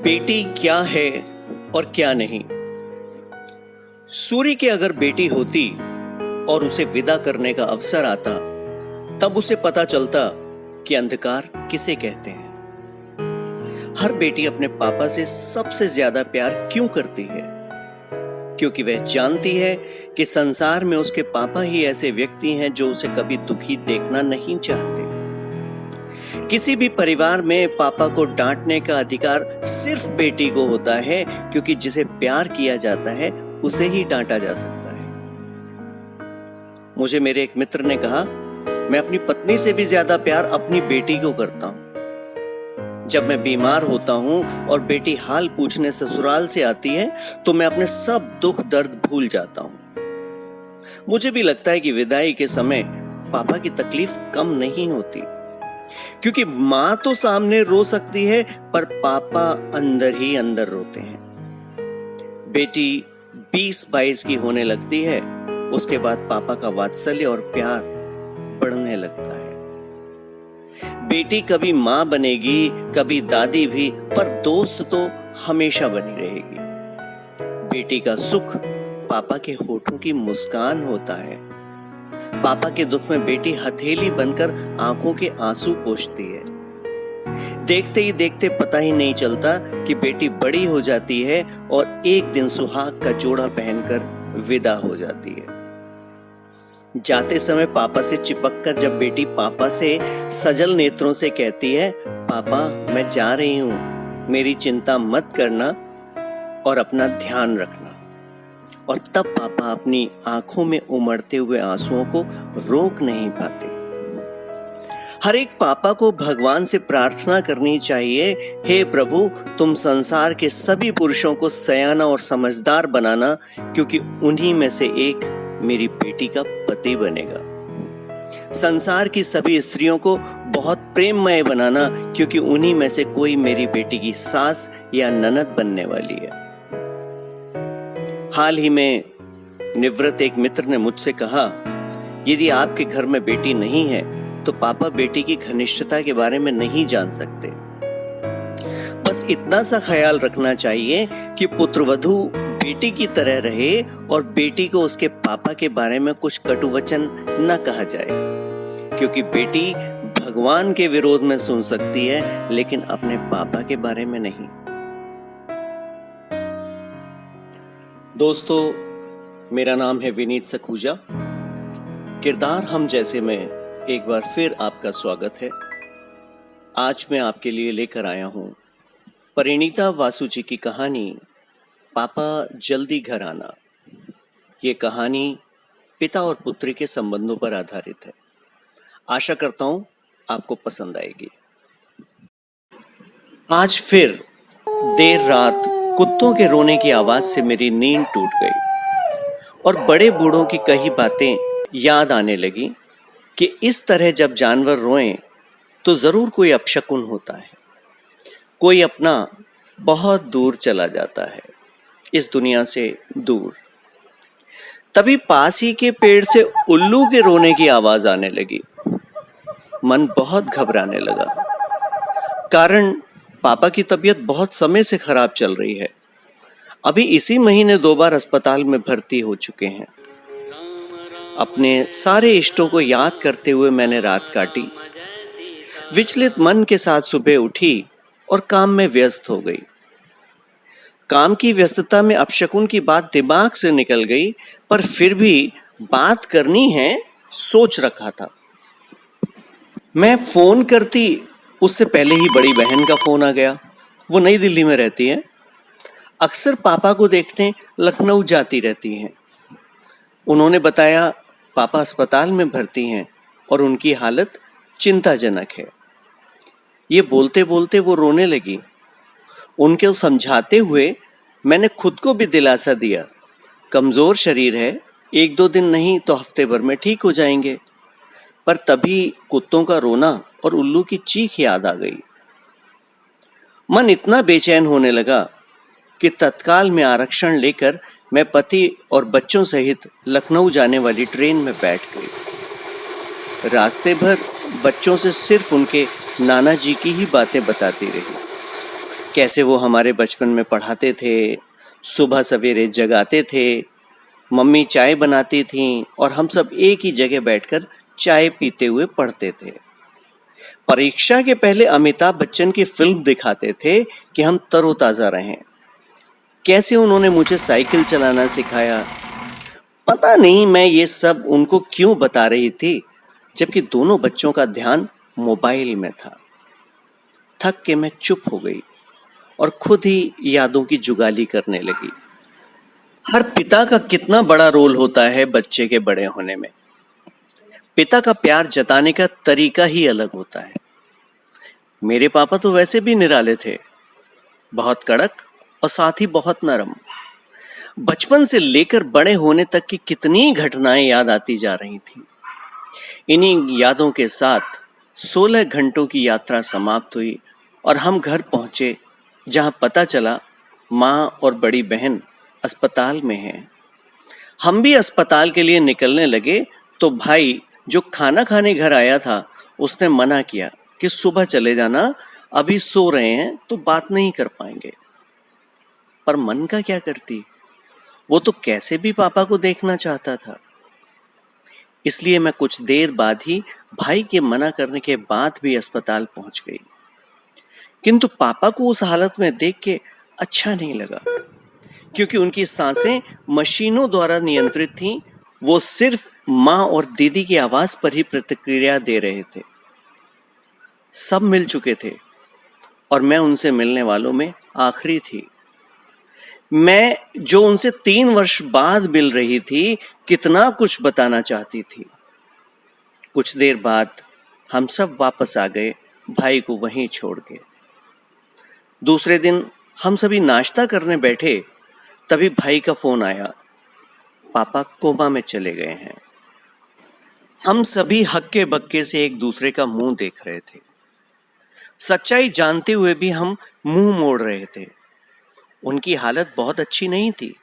बेटी क्या है और क्या नहीं। सूर्य की अगर बेटी होती और उसे विदा करने का अवसर आता, तब उसे पता चलता कि अंधकार किसे कहते हैं। हर बेटी अपने पापा से सबसे ज्यादा प्यार क्यों करती है? क्योंकि वह जानती है कि संसार में उसके पापा ही ऐसे व्यक्ति हैं जो उसे कभी दुखी देखना नहीं चाहते। किसी भी परिवार में पापा को डांटने का अधिकार सिर्फ बेटी को होता है, क्योंकि जिसे प्यार किया जाता है उसे ही डांटा जा सकता है। मुझे मेरे एक मित्र ने कहा, मैं अपनी पत्नी से भी ज्यादा प्यार अपनी बेटी को करता हूं। जब मैं बीमार होता हूं और बेटी हाल पूछने ससुराल से आती है, तो मैं अपने सब दुख दर्द भूल जाता हूं। मुझे भी लगता है कि विदाई के समय पापा की तकलीफ कम नहीं होती, क्योंकि मां तो सामने रो सकती है, पर पापा अंदर ही अंदर रोते हैं। बेटी 20-22 की होने लगती है, उसके बाद पापा का वात्सल्य और प्यार बढ़ने लगता है। बेटी कभी मां बनेगी, कभी दादी भी, पर दोस्त तो हमेशा बनी रहेगी। बेटी का सुख पापा के होठों की मुस्कान होता है। पापा के दुख में बेटी हथेली बनकर आंखों के आंसू पोंछती है। देखते ही देखते पता ही नहीं चलता कि बेटी बड़ी हो जाती है और एक दिन सुहाग का जोड़ा पहनकर विदा हो जाती है। जाते समय पापा से चिपककर जब बेटी पापा से सजल नेत्रों से कहती है, पापा मैं जा रही हूं, मेरी चिंता मत करना और अपना ध्यान रखना, और तब पापा अपनी आंखों में उमड़ते हुए आंसुओं को रोक नहीं पाते। हर एक पापा को भगवान से प्रार्थना करनी चाहिए, हे प्रभु तुम संसार के सभी पुरुषों को सयाना और समझदार बनाना, क्योंकि उन्हीं में से एक मेरी बेटी का पति बनेगा। संसार की सभी स्त्रियों को बहुत प्रेममय बनाना, क्योंकि उन्हीं में से कोई मेरी बेटी की सास या ननद बनने वाली है। हाल ही में निवृत्त एक मित्र ने मुझसे कहा, यदि आपके घर में बेटी नहीं है तो पापा बेटी की घनिष्ठता के बारे में नहीं जान सकते। बस इतना सा ख्याल रखना चाहिए कि पुत्रवधू बेटी की तरह रहे और बेटी को उसके पापा के बारे में कुछ कटु वचन न कहा जाए, क्योंकि बेटी भगवान के विरोध में सुन सकती है, लेकिन अपने पापा के बारे में नहीं। दोस्तों, मेरा नाम है विनीत सखूजा। किरदार हम जैसे में एक बार फिर आपका स्वागत है। आज मैं आपके लिए लेकर आया हूं परिणीता वासु जी की कहानी, पापा जल्दी घर आना। ये कहानी पिता और पुत्री के संबंधों पर आधारित है। आशा करता हूं आपको पसंद आएगी। आज फिर देर रात कुत्तों के रोने की आवाज से मेरी नींद टूट गई और बड़े बूढ़ों की कही बातें याद आने लगी कि इस तरह जब जानवर रोएं तो जरूर कोई अपशकुन होता है, कोई अपना बहुत दूर चला जाता है, इस दुनिया से दूर। तभी पास ही के पेड़ से उल्लू के रोने की आवाज आने लगी। मन बहुत घबराने लगा, कारण पापा की तबीयत बहुत समय से खराब चल रही है। अभी इसी महीने 2 बार अस्पताल में भर्ती हो चुके हैं। अपने सारे इष्टों को याद करते हुए मैंने रात काटी। विचलित मन के साथ सुबह उठी और काम में व्यस्त हो गई। काम की व्यस्तता में अपशकुन की बात दिमाग से निकल गई, पर फिर भी बात करनी है सोच रखा था। मैं फोन करती, उससे पहले ही बड़ी बहन का फोन आ गया। वो नई दिल्ली में रहती है, अक्सर पापा को देखने लखनऊ जाती रहती हैं। उन्होंने बताया पापा अस्पताल में भर्ती हैं और उनकी हालत चिंताजनक है। ये बोलते बोलते वो रोने लगी। उनको समझाते हुए मैंने खुद को भी दिलासा दिया, कमजोर शरीर है, 1-2 दिन नहीं तो हफ्ते भर में ठीक हो जाएंगे। पर तभी कुत्तों का रोना और उल्लू की चीख याद आ गई। मन इतना बेचैन होने लगा कि तत्काल में आरक्षण लेकर मैं पति और बच्चों सहित लखनऊ जाने वाली ट्रेन में बैठ गई। रास्ते भर बच्चों से सिर्फ उनके नाना जी की ही बातें बताती रही। कैसे वो हमारे बचपन में पढ़ाते थे, सुबह सवेरे जगाते थे, मम्मी चाय बनाती थीं और हम सब एक ही जगह बैठकर चाय पीते हुए पढ़ते थे। परीक्षा के पहले अमिताभ बच्चन की फिल्म दिखाते थे कि हम तरोताजा रहें। कैसे उन्होंने मुझे साइकिल चलाना सिखाया। पता नहीं मैं ये सब उनको क्यों बता रही थी, जबकि दोनों बच्चों का ध्यान मोबाइल में था। थक के मैं चुप हो गई और खुद ही यादों की जुगाली करने लगी। हर पिता का कितना बड़ा रोल होता है बच्चे के बड़े होने में। पिता का प्यार जताने का तरीका ही अलग होता है। मेरे पापा तो वैसे भी निराले थे, बहुत कड़क और साथ ही बहुत नरम। बचपन से लेकर बड़े होने तक की कितनी घटनाएं याद आती जा रही थी। इन्हीं यादों के साथ 16 घंटों की यात्रा समाप्त हुई और हम घर पहुंचे, जहां पता चला माँ और बड़ी बहन अस्पताल में हैं। हम भी अस्पताल के लिए निकलने लगे तो भाई जो खाना खाने घर आया था उसने मना किया कि सुबह चले जाना, अभी सो रहे हैं तो बात नहीं कर पाएंगे। पर मन का क्या करती, वो तो कैसे भी पापा को देखना चाहता था। इसलिए मैं कुछ देर बाद ही भाई के मना करने के बाद भी अस्पताल पहुंच गई। किंतु पापा को उस हालत में देख के अच्छा नहीं लगा, क्योंकि उनकी सांसें मशीनों द्वारा नियंत्रित थीं। वो सिर्फ माँ और दीदी की आवाज पर ही प्रतिक्रिया दे रहे थे। सब मिल चुके थे और मैं उनसे मिलने वालों में आखिरी थी। मैं जो उनसे 3 वर्ष बाद मिल रही थी, कितना कुछ बताना चाहती थी। कुछ देर बाद हम सब वापस आ गए, भाई को वहीं छोड़ के। दूसरे दिन हम सभी नाश्ता करने बैठे, तभी भाई का फोन आया, पापा कोमा में चले गए हैं। हम सभी हक्के बक्के से एक दूसरे का मुंह देख रहे थे। सच्चाई जानते हुए भी हम मुंह मोड़ रहे थे। उनकी हालत बहुत अच्छी नहीं थी,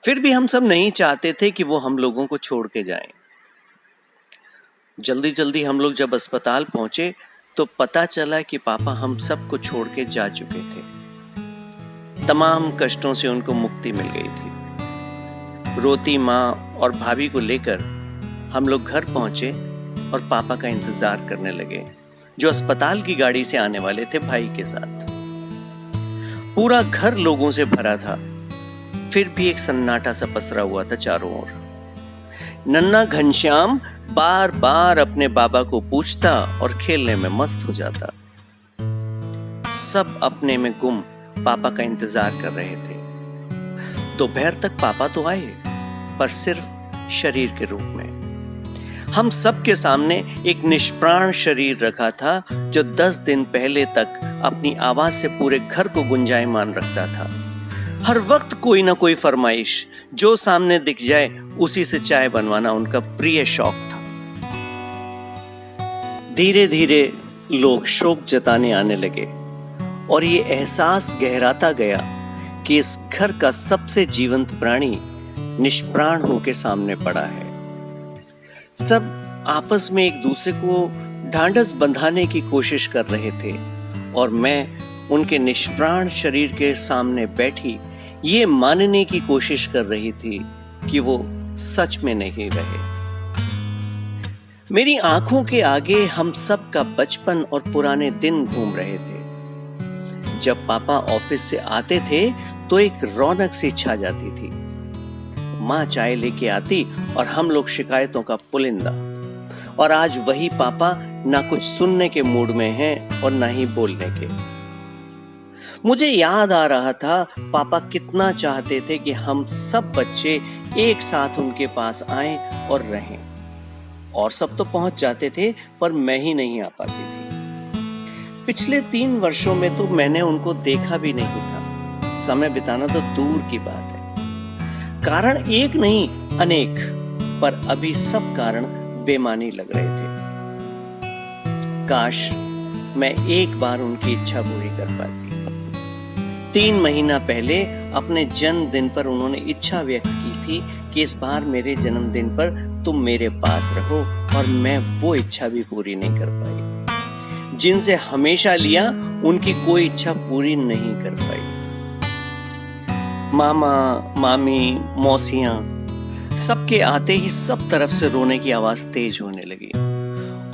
फिर भी हम सब नहीं चाहते थे कि वो हम लोगों को छोड़ के जाएं। जल्दी जल्दी हम लोग जब अस्पताल पहुंचे तो पता चला कि पापा हम सबको छोड़ के जा चुके थे। तमाम कष्टों से उनको मुक्ति मिल गई थी। रोती माँ और भाभी को लेकर हम लोग घर पहुंचे और पापा का इंतजार करने लगे, जो अस्पताल की गाड़ी से आने वाले थे भाई के साथ। पूरा घर लोगों से भरा था, फिर भी एक सन्नाटा सा पसरा हुआ था चारों ओर। नन्ना घनश्याम बार बार अपने बाबा को पूछता और खेलने में मस्त हो जाता। सब अपने में गुम पापा का इंतजार कर रहे थे। दोपहर तक पापा तो आए, पर सिर्फ शरीर के रूप में। हम सब के सामने एक निष्प्राण शरीर रखा था, जो 10 दिन पहले तक अपनी आवाज से पूरे घर को गुंजायमान रखता था। हर वक्त कोई ना कोई फरमाइश, जो सामने दिख जाए उसी से चाय बनवाना उनका प्रिय शौक था। धीरे धीरे लोग शोक जताने आने लगे और ये एहसास गहराता गया कि इस घर का सबसे जीवंत प्राणी निष्प्राण होकर सामने पड़ा है। सब आपस में एक दूसरे को ढांढस बंधाने की कोशिश कर रहे थे और मैं उनके निष्प्राण शरीर के सामने बैठी ये मानने की कोशिश कर रही थी कि वो सच में नहीं रहे। मेरी आंखों के आगे हम सब का बचपन और पुराने दिन घूम रहे थे। जब पापा ऑफिस से आते थे तो एक रौनक सी छा जाती थी। माँ चाय लेके आती और हम लोग शिकायतों का पुलिंदा। और आज वही पापा ना कुछ सुनने के मूड में हैं और ना ही बोलने के। मुझे याद आ रहा था पापा कितना चाहते थे कि हम सब बच्चे एक साथ उनके पास आएं और रहें। और सब तो पहुंच जाते थे, पर मैं ही नहीं आ पाती थी। पिछले 3 वर्षों में तो मैंने उनको देखा भी नहीं था। समय बिताना तो दूर की बात है। कारण एक नहीं अनेक, पर अभी सब कारण बेमानी लग रहे थे। काश मैं एक बार उनकी इच्छा पूरी कर पाती। 3 महीना पहले अपने जन्मदिन पर उन्होंने इच्छा व्यक्त की थी कि इस बार मेरे जन्मदिन पर तुम मेरे पास रहो, और मैं वो इच्छा भी पूरी नहीं कर पाई। जिनसे हमेशा लिया उनकी कोई इच्छा पूरी नहीं कर पाई। मामा, मामी, मौसियां सबके आते ही सब तरफ से रोने की आवाज तेज होने लगी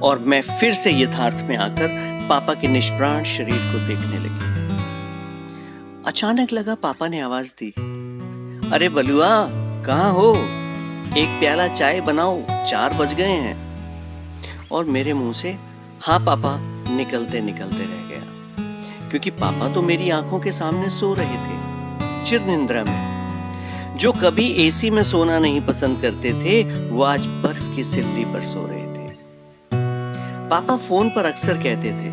और मैं फिर से यथार्थ में आकर पापा के निष्प्राण शरीर को देखने लगी। अचानक लगा पापा ने आवाज दी, अरे बलुआ, कहाँ हो? एक प्याला चाय बनाओ, 4 बज गए हैं। और मेरे मुंह से हाँ पापा निकलते निकलते रह गया, क्योंकि पापा तो मेरी आंखों के सामने सो रहे थे चिर निंद्रा में। जो कभी एसी में सोना नहीं पसंद करते थे, वो आज बर्फ की सिल्ली पर सो रहे थे। पापा फोन पर अक्सर कहते थे,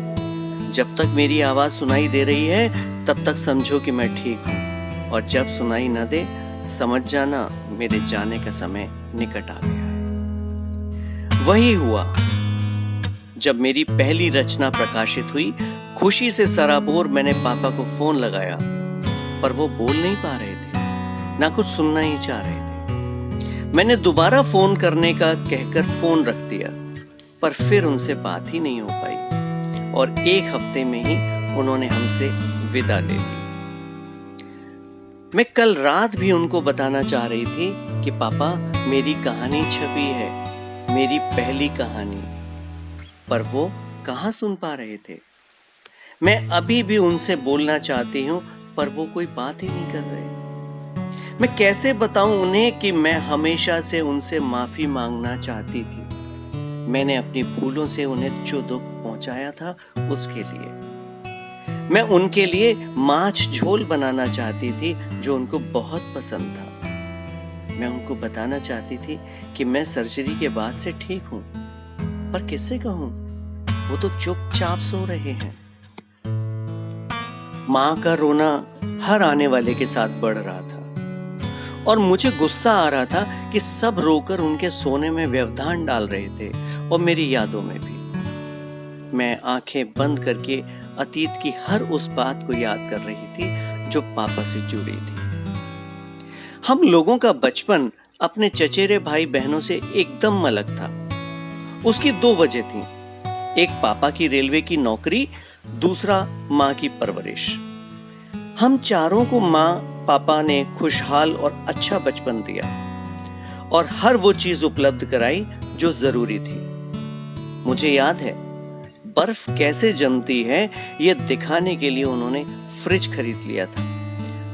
जब तक मेरी आवाज सुनाई दे रही है तब तक समझो कि मैं ठीक हूं, और जब सुनाई न दे समझ जाना मेरे जाने का समय निकट आ गया है। वही हुआ। जब मेरी पहली रचना प्रकाशित हुई, खुशी से सराबोर मैंने पापा को फोन लगाया, पर वो बोल नहीं पा रहे थे, ना कुछ सुनना ही चाह रहे थे। मैंने दोबारा फोन करने का कहकर फोन रख दिया, पर फिर उनसे बात ही नहीं हो पाई और 1 हफ्ते में ही उन्होंने हमसे विदा ले ली। मैं कल रात भी उनको बताना चाह रही थी कि पापा, मेरी कहानी छपी है, मेरी पहली कहानी, पर वो कहां सुन पा रहे थे। मैं अभी भी उनसे बोलना चाहती हूं, पर वो कोई बात ही नहीं कर रहे। मैं कैसे बताऊं उन्हें कि मैं हमेशा से उनसे माफी मांगना चाहती थी। मैंने अपनी भूलों से उन्हें जो दुख पहुंचाया था उसके लिए। मैं उनके लिए माछ झोल बनाना चाहती थी जो उनको बहुत पसंद था। मैं उनको बताना चाहती थी कि मैं सर्जरी के बाद से ठीक हूं, पर किससे कहूं? वो तो चुपचाप सो रहे हैं। मां का रोना हर आने वाले के साथ बढ़ रहा था और मुझे गुस्सा आ रहा था कि सब रोकर उनके सोने में व्यवधान डाल रहे थे और मेरी यादों में भी। मैं आंखें बंद करके अतीत की हर उस बात को याद कर रही थी जो पापा से जुड़ी थी। हम लोगों का बचपन अपने चचेरे भाई बहनों से एकदम अलग था। उसकी 2 वजह थी, एक पापा की रेलवे की नौकरी, दूसरा माँ की परवरिश। हम चारों को माँ पापा ने खुशहाल और अच्छा बचपन दिया और हर वो चीज उपलब्ध कराई जो जरूरी थी। मुझे याद है, बर्फ कैसे जमती है ये दिखाने के लिए उन्होंने फ्रिज खरीद लिया था,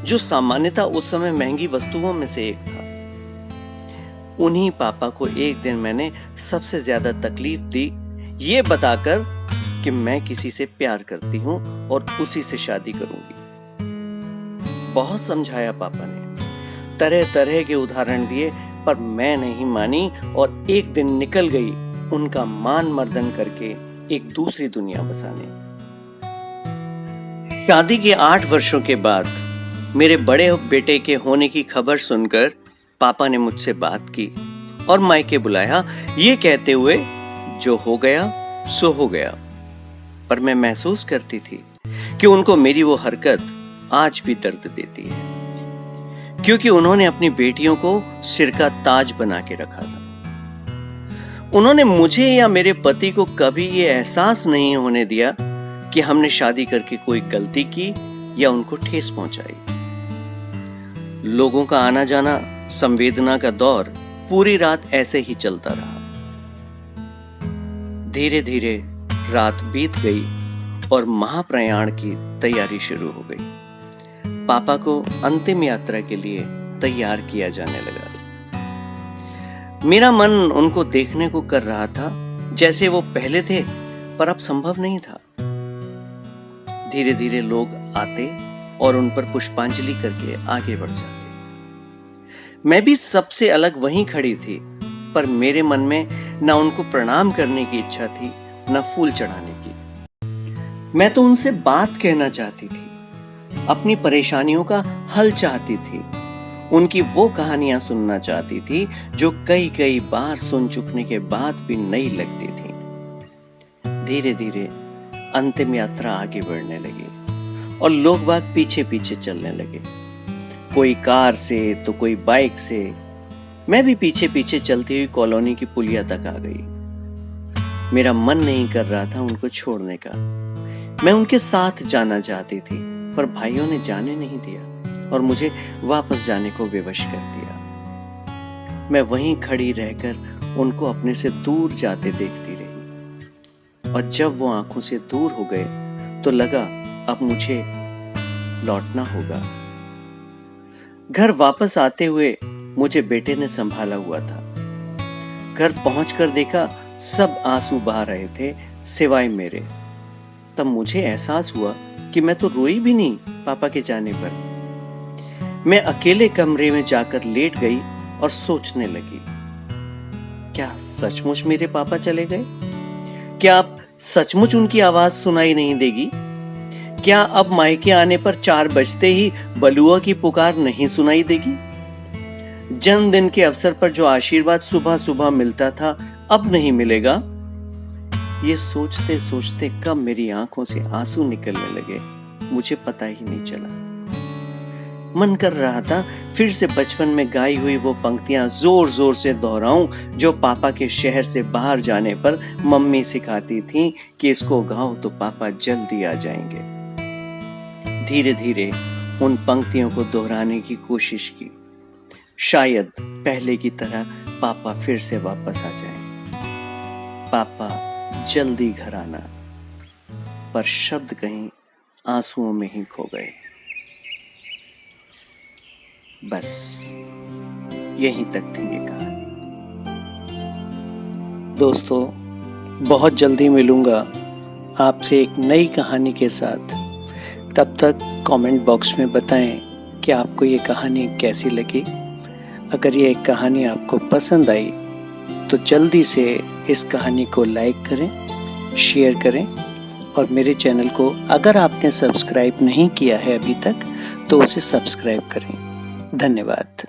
जो सामान्यतः उस समय महंगी वस्तुओं में से एक था। उन्हीं पापा को एक दिन मैंने सबसे ज्यादा तकलीफ दी, ये बताकर कि मैं किसी से प्यार करती हूं और उसी से शादी करूंगी। बहुत समझाया पापा ने, तरह तरह के उदाहरण दिए, पर मैं नहीं मानी और एक दिन निकल गई उनका मान मर्दन करके एक दूसरी दुनिया बसाने। शादी के 8 वर्षों के बाद मेरे बड़े बेटे के होने की खबर सुनकर पापा ने मुझसे बात की और मायके बुलाया, ये कहते हुए जो हो गया सो हो गया। पर मैं महसूस करती थी कि उनको मेरी वो हरकत आज भी दर्द देती है, क्योंकि उन्होंने अपनी बेटियों को सिर का ताज बना के रखा था। उन्होंने मुझे या मेरे पति को कभी ये एहसास नहीं होने दिया कि हमने शादी करके कोई गलती की या उनको ठेस पहुंचाई। लोगों का आना जाना, संवेदना का दौर पूरी रात ऐसे ही चलता रहा। धीरे धीरे रात बीत गई और महाप्रयाण की तैयारी शुरू हो गई। पापा को अंतिम यात्रा के लिए तैयार किया जाने लगा। मेरा मन उनको देखने को कर रहा था जैसे वो पहले थे, पर अब संभव नहीं था। धीरे धीरे लोग आते और उन पर पुष्पांजलि करके आगे बढ़ जाते। मैं भी सबसे अलग वहीं खड़ी थी, पर मेरे मन में न उनको प्रणाम करने की इच्छा थी न फूल चढ़ाने की। मैं तो उनसे बात कहना चाहती थी, अपनी परेशानियों का हल चाहती थी, उनकी वो कहानियां सुनना चाहती थी जो कई कई बार सुन चुकने के बाद भी नई लगती थी। धीरे धीरे अंतिम यात्रा आगे बढ़ने लगी और लोग बाग पीछे पीछे चलने लगे, कोई कार से तो कोई बाइक से। मैं भी पीछे पीछे चलती हुई कॉलोनी की पुलिया तक आ गई। मेरा मन नहीं कर रहा था उनको छोड़ने का। मैं उनके साथ जाना चाहती थी, पर भाइयों ने जाने नहीं दिया और मुझे वापस जाने को विवश कर दिया। मैं वहीं खड़ी रहकर उनको अपने से दूर जाते देखती रही और जब वो आंखों से दूर हो गए तो लगा अब मुझे लौटना होगा। घर वापस आते हुए मुझे बेटे ने संभाला हुआ था। घर पहुंचकर देखा सब आंसू बहा रहे थे सिवाय मेरे। तब मुझे एहसास हुआ कि मैं तो रोई भी नहीं पापा के जाने पर। मैं अकेले कमरे में जाकर लेट गई और सोचने लगी, क्या सचमुच मेरे पापा चले गए? क्या अब सचमुच उनकी आवाज सुनाई नहीं देगी? क्या अब मायके आने पर 4 बजते ही बलुआ की पुकार नहीं सुनाई देगी? जन्मदिन के अवसर पर जो आशीर्वाद सुबह सुबह मिलता था अब नहीं मिलेगा? ये सोचते सोचते कब मेरी आंखों से आंसू निकलने लगे मुझे पता ही नहीं चला। मन कर रहा था फिर से बचपन में गाई हुई वो पंक्तियां जोर जोर से दोहराऊं जो पापा के शहर से बाहर जाने पर मम्मी सिखाती थीं कि इसको गाओ तो पापा जल्दी आ जाएंगे। धीरे धीरे उन पंक्तियों को दोहराने की कोशिश की। शायद पहले की तरह पापा फिर से वापस आ जाएं। पापा जल्दी घर आना, पर शब्द कहीं आंसुओं में ही खो गए। बस यहीं तक थी ये कहानी। दोस्तों, बहुत जल्दी मिलूंगा आपसे एक नई कहानी के साथ। तब तक कमेंट बॉक्स में बताएं कि आपको ये कहानी कैसी लगी। अगर ये कहानी आपको पसंद आई तो जल्दी से इस कहानी को लाइक करें, शेयर करें और मेरे चैनल को अगर आपने सब्सक्राइब नहीं किया है अभी तक तो उसे सब्सक्राइब करें। धन्यवाद।